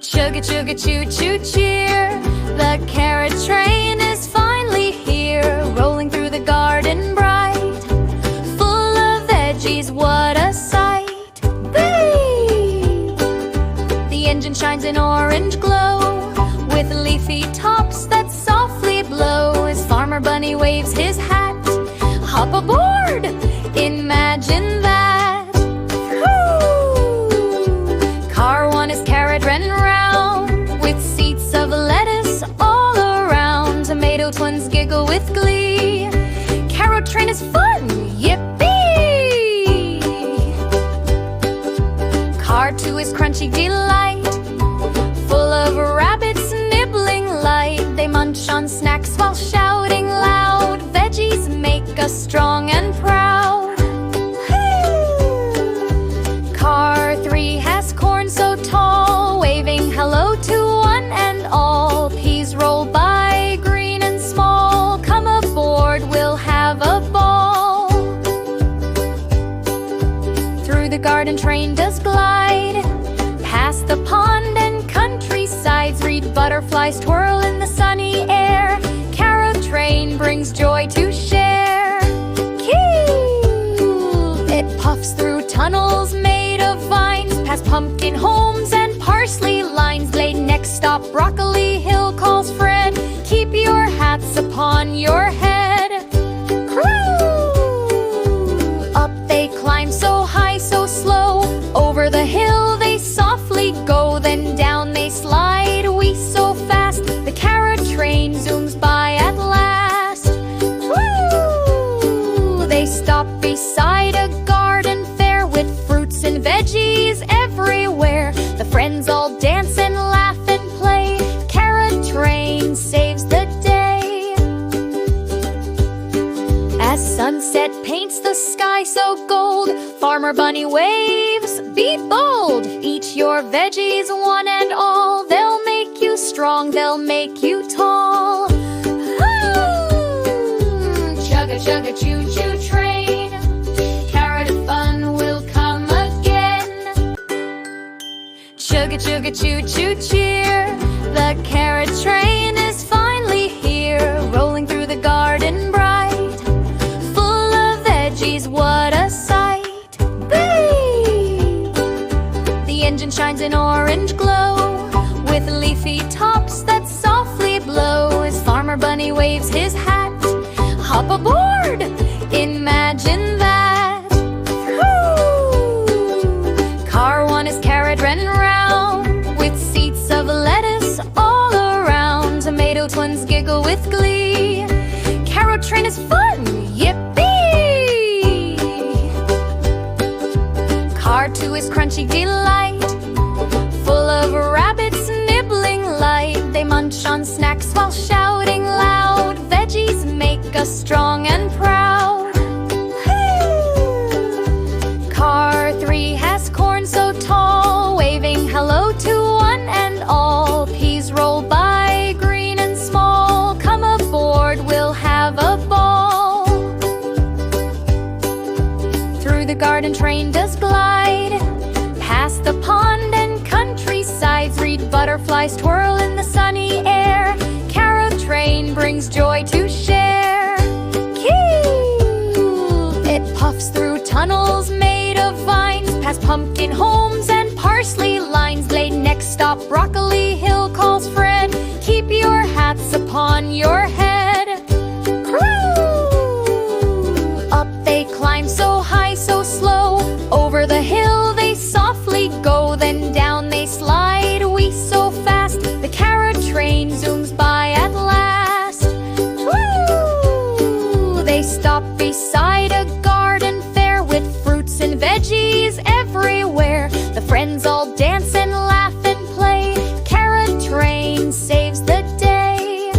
Chugga chugga choo choo cheer, the carrot train is finally here, rolling through the garden bright, full of veggies, what a sight! Whee! The engine shines an orange glow, with leafy tops that softly blow, as Farmer Bunny waves his hat. Hop aboard! Imagine that! Woo! Car 1 is carrot and round, with seats of lettuce all around. Tomato twins giggle with glee. Carrot train is fun! Yippee! Car 2 is crunchy delight, full of rabbits nibbling light. They munch on snacks while shouting loud. Veggies make us strong and proud. Car 3 has corn so tall, waving hello to one and all. Peas roll by, green and small. Come aboard, we'll have a ball. Through the garden train does glide, past the pond and countrysides. Read butterflies twirl in the sunny air. Carrot train brings joy to share. It puffs through tunnels made of vines, past pumpkin homes and parsley lines. Late next stop Broccoli Hill, calls Fred. Keep your hats upon your head. Crew! Up they climb so high, so slow. Over the hill they softly go, then down they slide. We so fast, the carrot train zooms by at last. Woo! They stop beside a garden fair, with fruits and veggies everywhere. The friends all dance and laugh and play. Carrot train saves the day. As sunset paints the sky so gold, Farmer Bunny waves, be bold. Eat your veggies one and all. They'll make you strong, they'll make you tall. Chugga chugga choo choo train, carrot fun will come again. Chugga chugga choo choo cheer, the carrot train is finally here, rolling through the garden bright, full of veggies, what a sight! Whee! The engine shines an orange glow, with leafy tops that softly blow, as Farmer Bunny waves his hat. Hop aboard! Imagine that! Woo! Car 1 is carrot and round, with seats of lettuce all around. Tomato twins giggle with glee. Carrot train is fun! Yippee! Car 2 is crunchy delight, full of rabbits nibbling light. They munch on snacks while shouting loud. Veggies make us strong and proud. Car 3 has corn so tall, waving hello to one and all. Peas roll by, green and small. Come aboard, we'll have a ball. Through the garden train does glide, past the pond and countrysides. Read butterflies twirl in the sunny air. Carrot train brings joy to share. It puffs through tunnels made of vines, past pumpkin homes and parsley lines. Late next stop Broccoli Hill, calls Fred. Keep your hats upon your head. Crew! Up they climb so high, so slow. Over the hill they softly go, then down they slide. We so fast, the carrot train zooms by at last. Woo! They stop beside a garden fair, with fruits and veggies everywhere. The friends all dance and laugh and play. Carrot train saves the day.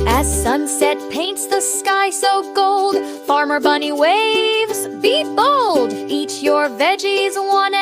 As sunset paints the sky so gold, Farmer Bunny waves, be bold. Eat your veggies one